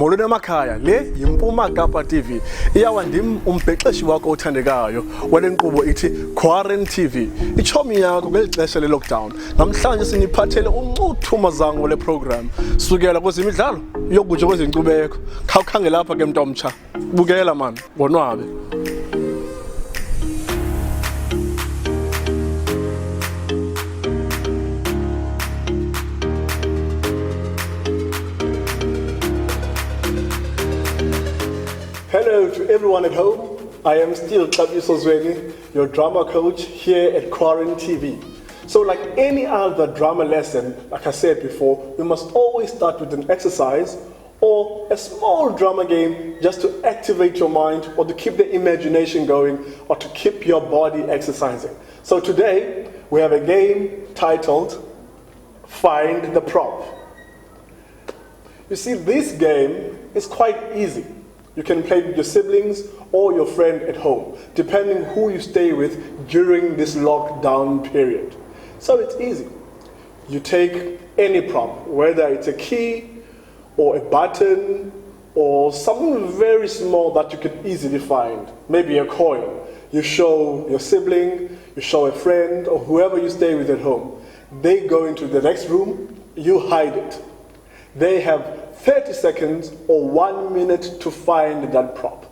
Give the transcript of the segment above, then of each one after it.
molweni emakhaya, le yimpuma Kapa TV. Iyawa ndim umbhexeshi wakho othandekayo wale nkqubo ithi QuaranTV. Ichomi yakho ngeli xesha le-lockdown. Namhlanje siniphathele uncuthu mazango le program. Sukela kwezemidlalo yokutsho kwezenkcubeko. Khawukhangela apha ke mntu omtsha. Bukela man, ngonwabe. Hello to everyone at home. I am still Masifunde, your drama coach here at QuaranTV. So like any other drama lesson, like I said before, we must always start with an exercise or a small drama game just to activate your mind or to keep the imagination going or to keep your body exercising. So today we have a game titled Find the Prop. You see, this game is quite easy. You can play with your siblings or your friend at home, depending who you stay with during this lockdown period. So it's easy. You take any prop, whether it's a key or a button or something very small that you could easily find, maybe a coin. You show your sibling, you show a friend or whoever you stay with at home. They go into the next room, you hide it. They have 30 seconds or 1 minute to find that prop.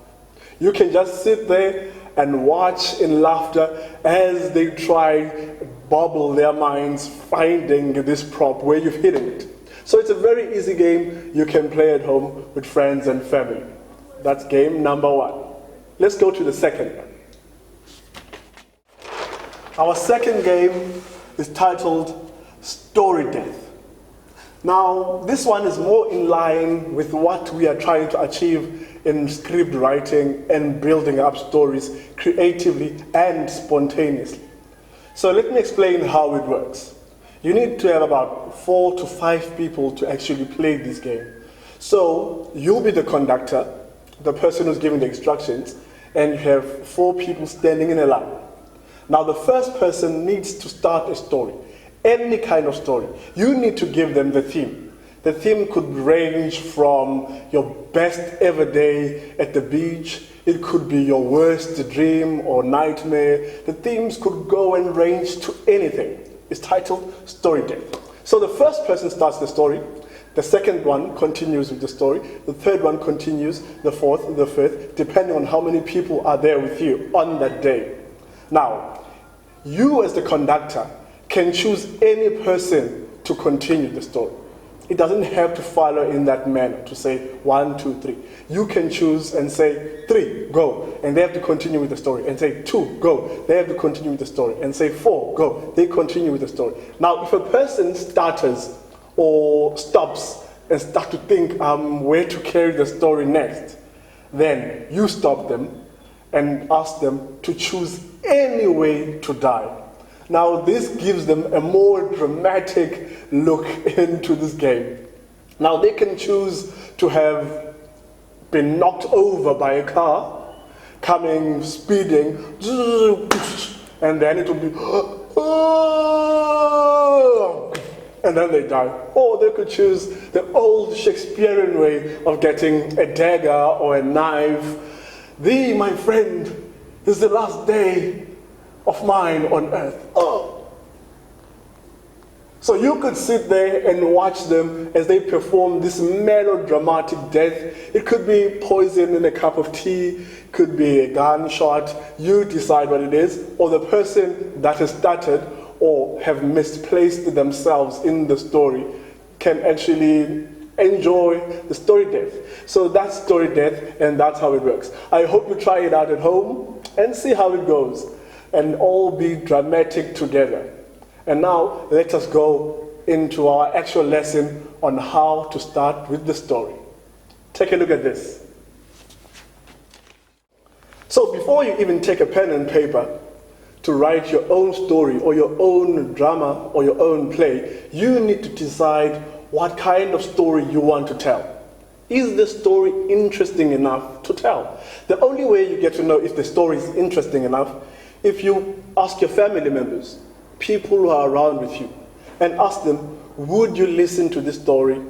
You can just sit there and watch in laughter as they try bubble their minds finding this prop where you've hidden it. So it's a very easy game you can play at home with friends and family. That's game number one. Let's go to the second one. Our second game is titled Story Death. Now, this one is more in line with what we are trying to achieve in script writing and building up stories creatively and spontaneously. So let me explain how it works. You need to have about 4 to 5 people to actually play this game. So you'll be the conductor, the person who's giving the instructions, and you have 4 people standing in a line. Now the first person needs to start a story. Any kind of story. You need to give them the theme. The theme could range from your best ever day at the beach. It could be your worst dream or nightmare. The themes could go and range to anything. It's titled Story Death. So the first person starts the story. The second one continues with the story. The third one continues. The fourth, the fifth, depending on how many people are there with you on that day. Now, you as the conductor can choose any person to continue the story. It doesn't have to follow in that manner to say 1, 2, 3. You can choose and say 3, go, and they have to continue with the story, and say 2, go, they have to continue with the story, and say 4, go, they continue with the story. Now, if a person stutters or stops and start to think where to carry the story next, then you stop them and ask them to choose any way to die. Now this gives them a more dramatic look into this game. Now they can choose to have been knocked over by a car, coming, speeding, and then it will be, and then they die. Or they could choose the old Shakespearean way of getting a dagger or a knife. Thee, my friend, is the last day of mine on earth. Oh. So you could sit there and watch them as they perform this melodramatic death. It could be poison in a cup of tea, could be a gunshot. You decide what it is, or the person that has stuttered or have misplaced themselves in the story can actually enjoy the story death. So that's story death, and that's how it works. I hope you try it out at home and see how it goes, and all be dramatic together. And now let us go into our actual lesson on how to start with the story. Take a look at this. So before you even take a pen and paper to write your own story or your own drama or your own play, you need to decide what kind of story you want to tell. Is the story interesting enough to tell? The only way you get to know if the story is interesting enough if you ask your family members, people who are around with you, and ask them, would you listen to this story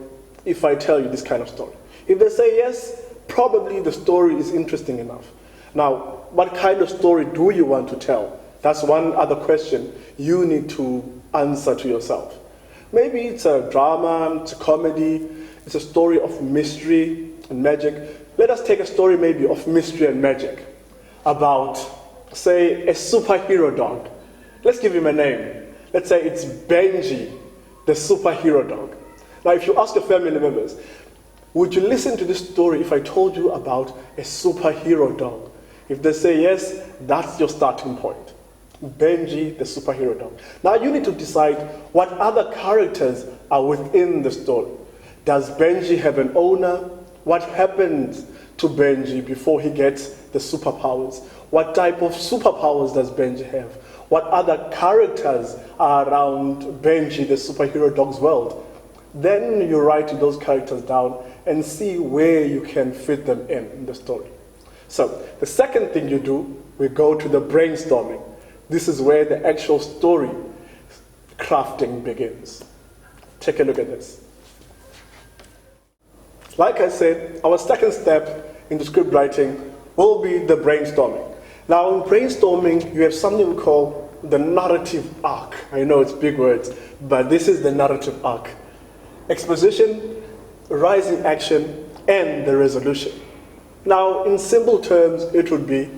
if I tell you this kind of story? If they say yes, probably the story is interesting enough. Now, what kind of story do you want to tell? That's one other question you need to answer to yourself. Maybe it's a drama, it's a comedy, it's a story of mystery and magic. Let us take a story maybe of mystery and magic about, say, a superhero dog. Let's give him a name. Let's say it's Benji, the superhero dog. Now, if you ask your family members, would you listen to this story if I told you about a superhero dog? If they say yes, that's your starting point. Benji, the superhero dog. Now you need to decide what other characters are within the story. Does Benji have an owner? What happens to Benji before he gets the superpowers? What type of superpowers does Benji have? What other characters are around Benji, the superhero dog's world? Then you write those characters down and see where you can fit them in the story. So the second thing you do, we go to the brainstorming. This is where the actual story crafting begins. Take a look at this. Like I said, our second step into script writing will be the brainstorming. Now in brainstorming, you have something we call the narrative arc. I know it's big words, but this is the narrative arc. Exposition, rising action, and the resolution. Now, in simple terms, it would be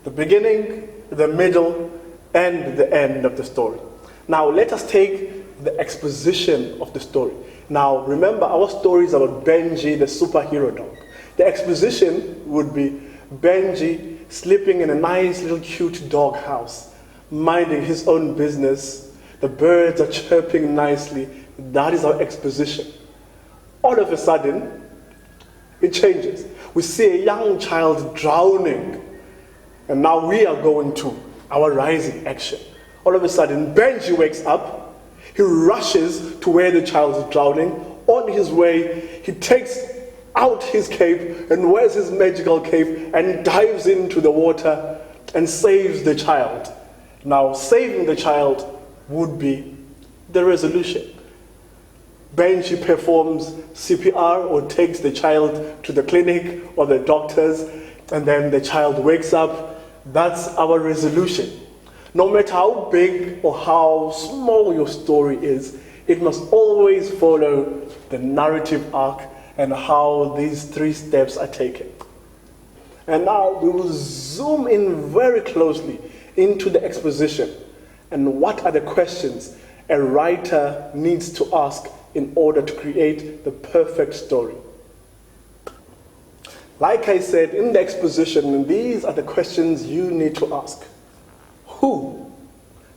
the beginning, the middle, and the end of the story. Now, let us take the exposition of the story. Now, remember, our story is about Benji, the superhero dog. The exposition would be Benji sleeping in a nice little cute dog house, minding his own business. The birds are chirping nicely. That is our exposition. All of a sudden, it changes. We see a young child drowning, and now we are going to our rising action. All of a sudden, Benji wakes up, he rushes to where the child is drowning. On his way, he takes out his cape and wears his magical cape and dives into the water and saves the child. Now, saving the child would be the resolution. Benji performs CPR or takes the child to the clinic or the doctors, and then the child wakes up. That's our resolution. No matter how big or how small your story is, it must always follow the narrative arc and how these three steps are taken. And now we will zoom in very closely into the exposition and what are the questions a writer needs to ask in order to create the perfect story. Like I said, in the exposition, these are the questions you need to ask. Who?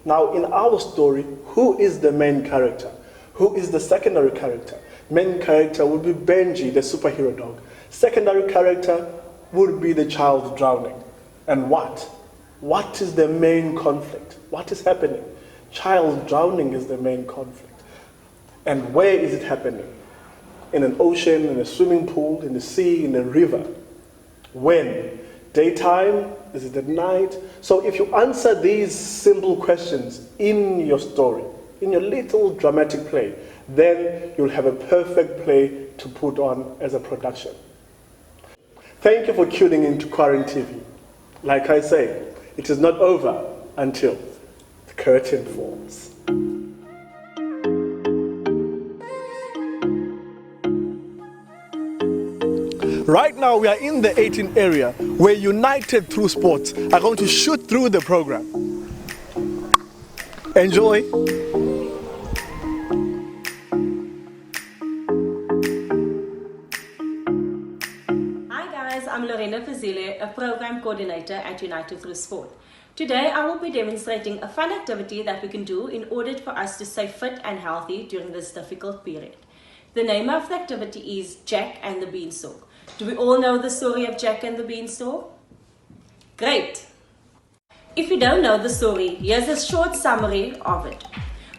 Now, in our story, who is the main character? Who is the secondary character? Main character would be Benji, the superhero dog. Secondary character would be the child drowning. And what? What is the main conflict? What is happening? Child drowning is the main conflict. And where is it happening? In an ocean, in a swimming pool, in the sea, in a river. When? Daytime? Is it at night? So if you answer these simple questions in your story, in your little dramatic play, then you'll have a perfect play to put on as a production. Thank you for tuning in to QuaranTV. Like I say, it is not over until the curtain falls. Right now we are in the 18 area where United Through Sports are going to shoot through the program. Enjoy. I'm Lorena Fazile, a program coordinator at United Through Sport. Today I will be demonstrating a fun activity that we can do in order for us to stay fit and healthy during this difficult period. The name of the activity is Jack and the Beanstalk. Do we all know the story of Jack and the Beanstalk? Great! If you don't know the story, here's a short summary of it.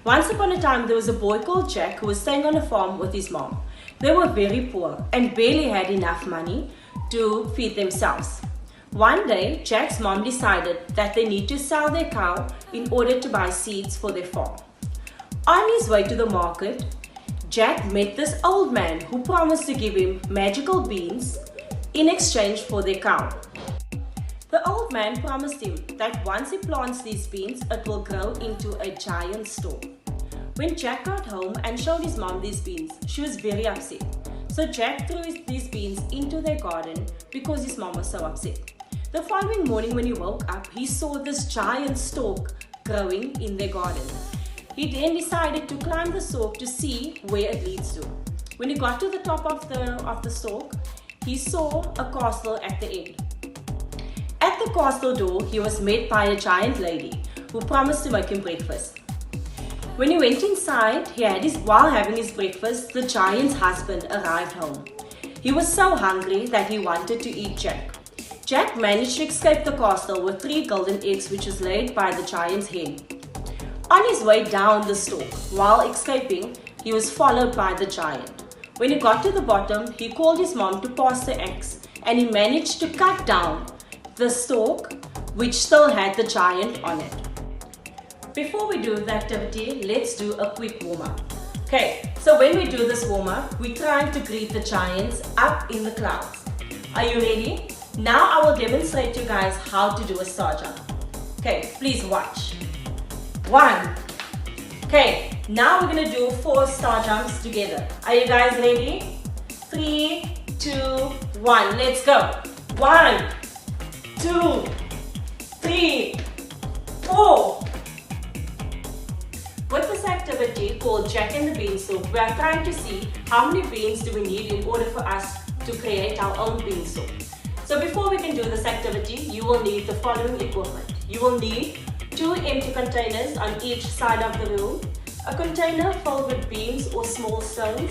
Once upon a time there was a boy called Jack who was staying on a farm with his mom. They were very poor and barely had enough money to feed themselves. One day, Jack's mom decided that they need to sell their cow in order to buy seeds for their farm. On his way to the market, Jack met this old man who promised to give him magical beans in exchange for their cow. The old man promised him that once he plants these beans, it will grow into a giant stalk. When Jack got home and showed his mom these beans, she was very upset. So Jack threw these beans into their garden because his mom was so upset. The following morning when he woke up, he saw this giant stalk growing in their garden. He then decided to climb the stalk to see where it leads to. When he got to the top of the stalk, he saw a castle at the end. At the castle door, he was met by a giant lady who promised to make him breakfast. When he went inside, while having his breakfast, the giant's husband arrived home. He was so hungry that he wanted to eat Jack. Jack managed to escape the castle with 3 golden eggs which was laid by the giant's hen. On his way down the stalk, while escaping, he was followed by the giant. When he got to the bottom, he called his mom to pass the axe and he managed to cut down the stalk which still had the giant on it. Before we do the activity, let's do a quick warm-up. Okay, so when we do this warm-up, we're trying to greet the giants up in the clouds. Are you ready? Now I will demonstrate you guys how to do a star jump. Okay, please watch. 1. Okay, now we're going to do 4 star jumps together. Are you guys ready? 3, 2, 1, let's go. 1, 2, 3, 4. With this activity called Jack and the Beanstalk, we are trying to see how many beans do we need in order for us to create our own beanstalk. So before we can do this activity, you will need the following equipment. You will need 2 empty containers on each side of the room, a container filled with beans or small stones,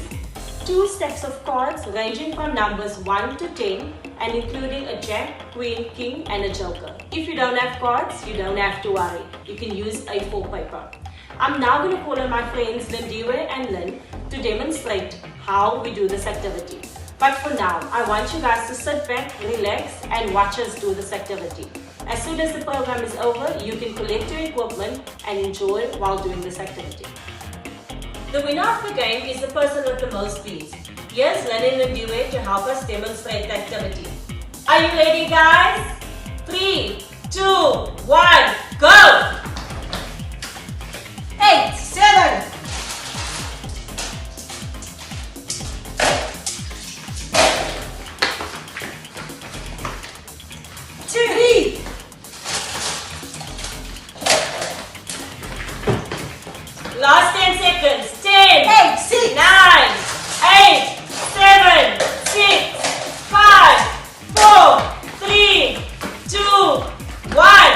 2 stacks of cards ranging from numbers 1 to 10 and including a jack, queen, king and a joker. If you don't have cards, you don't have to worry. You can use A4 paper. I'm now going to call on my friends Lindiwe and Lynn to demonstrate how we do this activity. But for now, I want you guys to sit back, relax and watch us do this activity. As soon as the program is over, you can collect your equipment and enjoy while doing this activity. The winner of the game is the person with the most beans. Here's Lynn and Lindiwe to help us demonstrate the activity. Are you ready guys? 3, 2, 1, go! 8, 7, 3, last 10 seconds, 10, 8, 6, 9, 8, 7, 6, 5, 4, 3, 2, 1.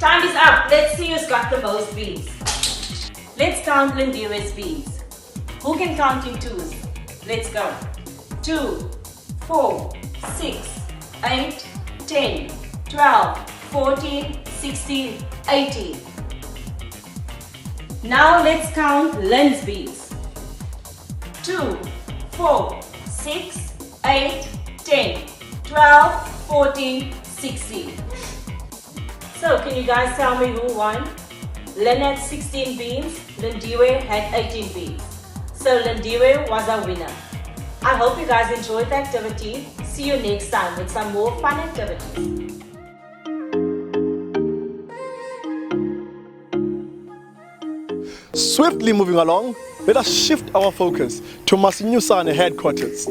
Time is up. Let's see who's got the most beans. Let's count Lindiwe's beans. Who can count in 2s? Let's go. 2, 4, 6, 8, 10, 12, 14, 16, 18. Now let's count Lynn's beans. 2, 4, 6, 8, 10, 12, 14, 16. So can you guys tell me who won? Lynn had 16 beans, Lindiwe had 18 beans. So Lindiwe was our winner. I hope you guys enjoyed the activity. See you next time with some more fun activities. Swiftly moving along, let us shift our focus to Masinyusane headquarters.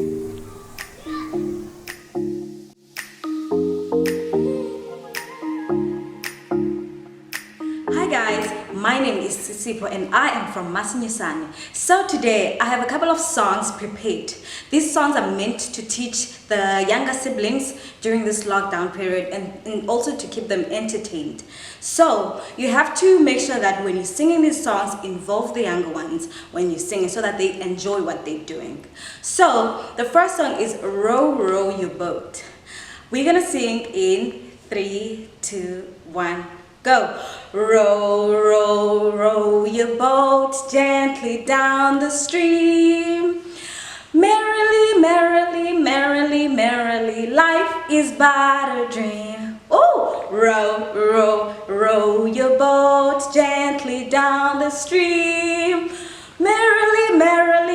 Hi guys, my name is Sisipo and I am from Masinyusane. So today I have a couple of songs prepared. These songs are meant to teach the younger siblings during this lockdown period and also to keep them entertained. So you have to make sure that when you're singing these songs, involve the younger ones when you sing it so that they enjoy what they're doing. So the first song is Row, Row Your Boat. We're gonna sing in 3, 2, 1. Go! Row, row, row your boat gently down the stream. Merrily, merrily, merrily, merrily, life is but a dream. Oh! Row, row, row your boat gently down the stream. Merrily, merrily,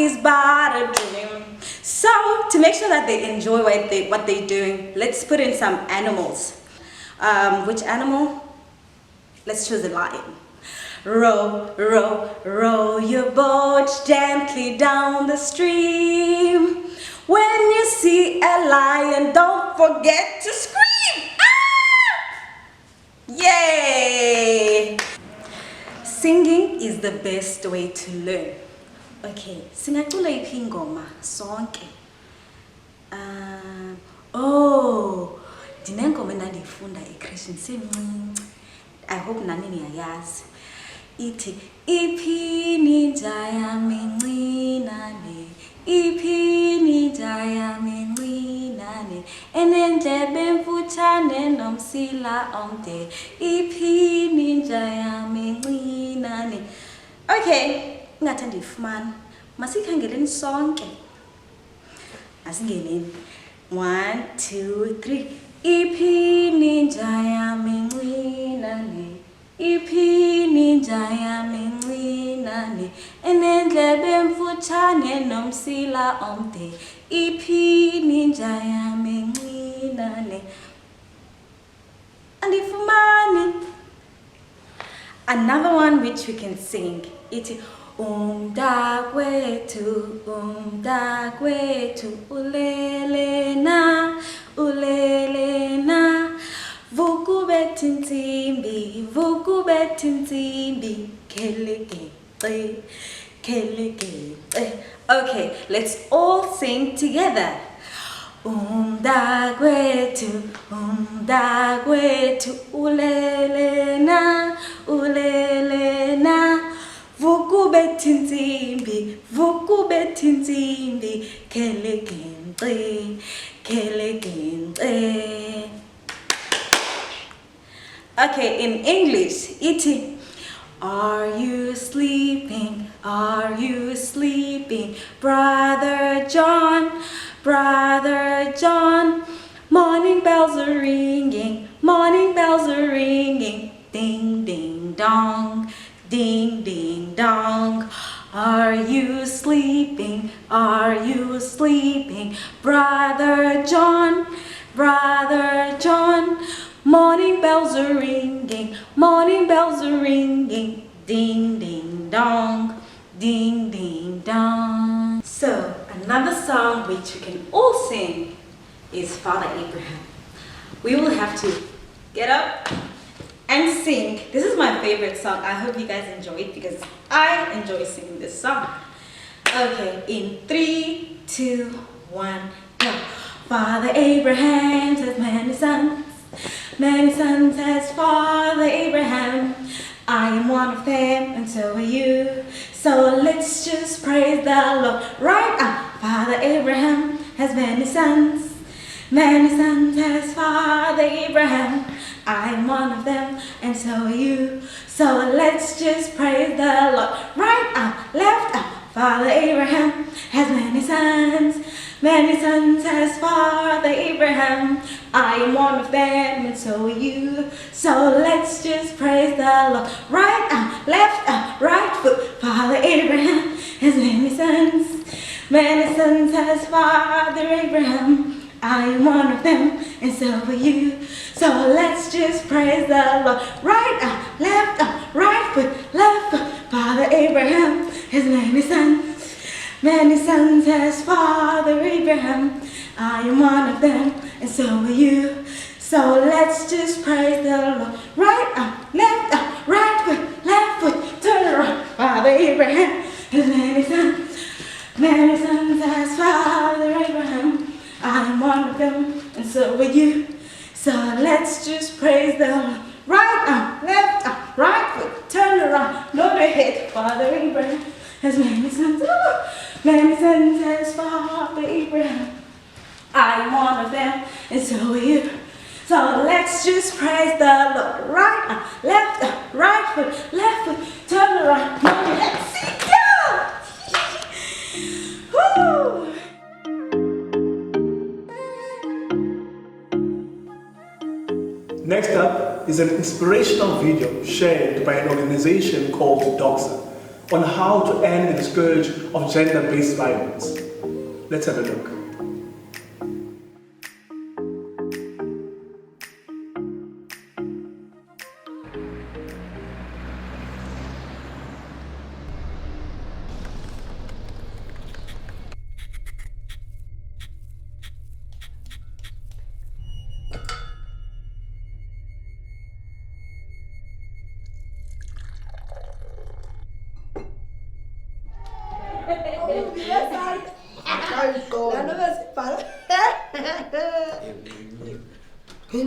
is but a dream. So to make sure that they enjoy what they're doing, let's put in some animals. Which animal? Let's choose a lion. Row, row, row your boat gently down the stream. When you see a lion, don't forget to scream. Ah! Yay! Singing is the best way to learn. Okay, singacula iphi ingoma sonke. Oh, dinengoma endandiyifunda eChristian semncinci. I hope nani niyayazi. Ithi iphi ninja yami ncinane, iphi ninja yami ncinane, enendlebe emfutshane nomsila omde, iphi ninja yami ncinane. Okay, ngathi ndiyifumana. Masikhangeleni sonke. Asingeneni. 1, 2, 3. Iphi ninja yami ncinane, iphi ninja yami ncinane, enendlebe emfutshane nomsila omde, iphi ninja yami ncinane. Andifumani. Another one which we can sing. It's umntakwethu, umntakwethu, ulelena, ulelena. Vukubetha intsimbi, vukubetha intsimbi, khelegece, khelegece. Okay, let's all sing together. Umntakwethu, umntakwethu, ulelena, ulelena. Vukubetha intsimbi, vukubetha intsimbi, khelegece, khelegece. Okay, in English, iti. Are you sleeping? Are you sleeping? Brother John, Brother John. Morning bells are ringing, morning bells are ringing. Ding, ding, dong, ding, ding, dong. Are you sleeping? Are you sleeping? Brother John, Brother John. Morning bells are ringing, morning bells are ringing. Ding, ding, dong, ding, ding, dong. So, another song which we can all sing is Father Abraham. We will have to get up and sing. This is my favorite song. I hope you guys enjoy it because I enjoy singing this song. Okay, in 3, 2, 1, go. Father Abraham has many sons. Many sons has Father Abraham. I am one of them and so are you. So let's just praise the Lord. Right up. Father Abraham has many sons. Many sons has Father Abraham. I am one of them and so are you. So let's just praise the Lord. Right up, left up. Father Abraham has many sons. Many sons has Father Abraham. I am one of them and so are you. So let's just praise the Lord. Right up, left up, right foot. Father Abraham has many sons. Many sons has Father Abraham. I am one of them and so are you. So let's just praise the Lord. Right up, left up, right foot, left foot. Father Abraham has many sons. Many sons has Father Abraham. I am one of them and so are you. So let's just praise the Lord. Right up, right foot, left foot, turn around. Father Abraham has many sons. Many sons has Father Abraham. I am one of them and so are you. So let's just praise the Lord. Right up, right foot, turn around, look ahead. Father Abraham has many sons. Many sons has Father Abraham. I am one of them and so are you. So let's just praise the Lord. Right up, right foot, left foot, turn around, look ahead. Sit down. Woo! Next up is an inspirational video shared by an organization called DOXA. on how to end the scourge of gender-based violence. Let's have a look.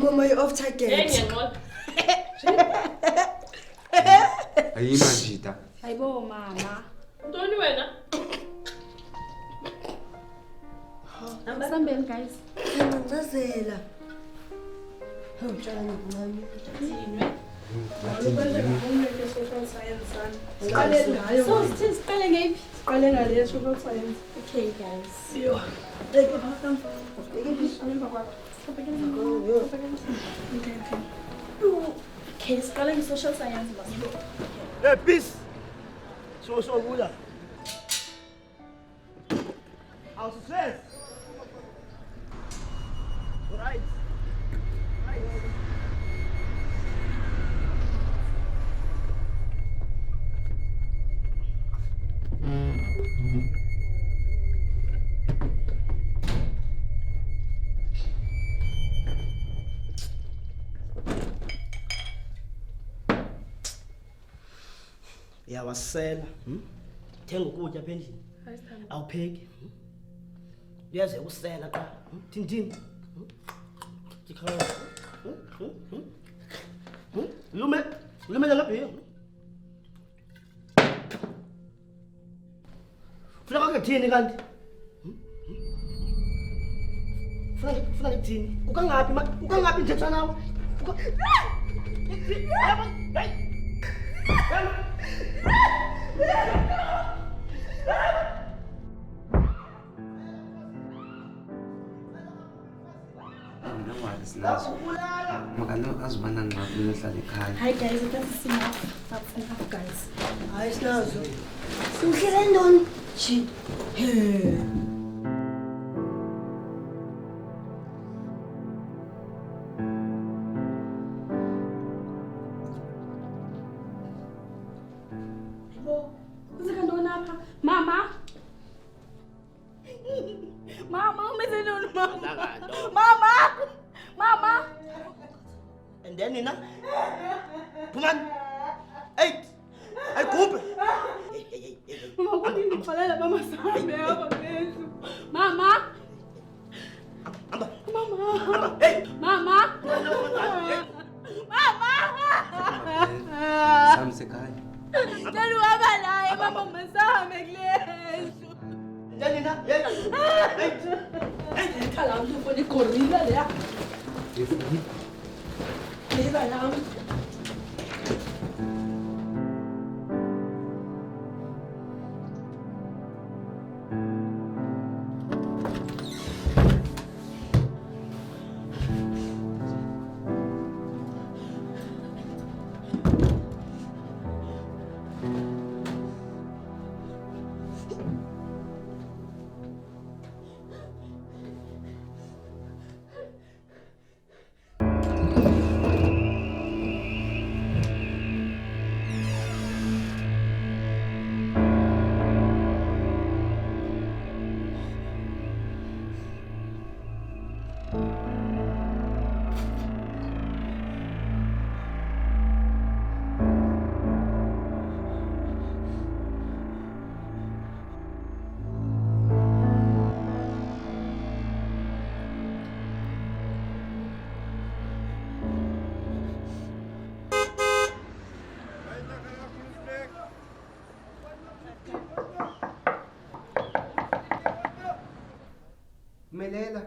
Mama, you're off target. Ayimajita. Hayibo mama. Ntoni wena? Sambeni guys. Ngizazela. Ngitshela ngami. So siqale ngephi? Siqale ngale social science. Okay guys. Yo. Okay, siqale nge-social science basibo. Hey, peace. So buya. How's it says? Right. Yawasela, thenga ukutya apha endlini. Awupheki. Uyaze usela qha. Thini. Dikhala. Lume lapha here. Funa ngathini kanti? Funa ngithini? Ukangaphi nje nawe? Hi guys, it is enough. That's enough guys. Hi Snazo. Sukhirendon. Shit. Mama. And then Nina. Puman. Hey. Hey, Cooper. Mama, what did you follow Mama Sam? Mama. Mama. Hey. Mama. Sam sekai. Tell Mama lie, Mama Sam English. Then Nina. Hey. Kalam tu for the corrida there. Leave alone. Melela.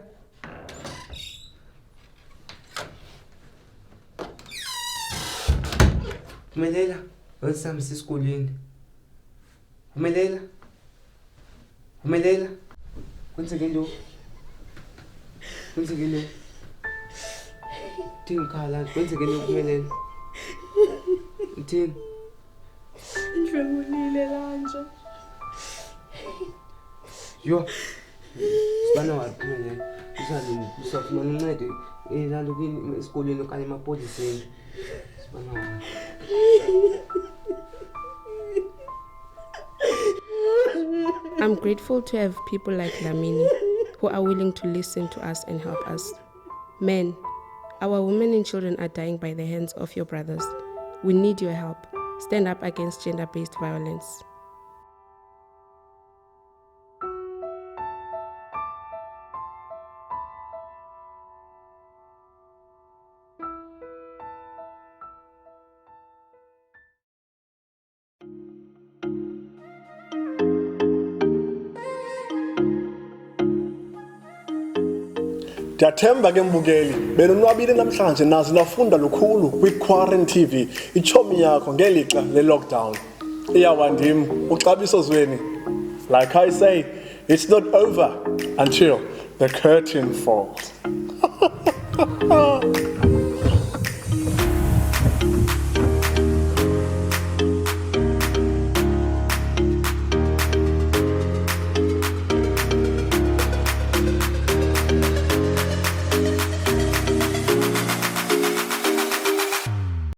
Melela, wesami sisikoleni. Melela. Kwenzeke ntoni? Thini khala, kwenzeke ntoni kumelela? Uthini? Yo. Sibana waphumelela. Usafumana uncedo elanto kini esikoleni okanye emapoliseni. Sibana. I'm grateful to have people like Lamini who are willing to listen to us and help us. Men, our women and children are dying by the hands of your brothers. We need your help. Stand up against gender-based violence. Ndiyathemba ke mbukeli benonwabile namhlanje nazi nafunda lukhulu kwi-QuaranTV ichomi yakho ngelixa le-lockdown. Iyawandim uxabiso zweni. Like I say, it's not over until the curtain falls.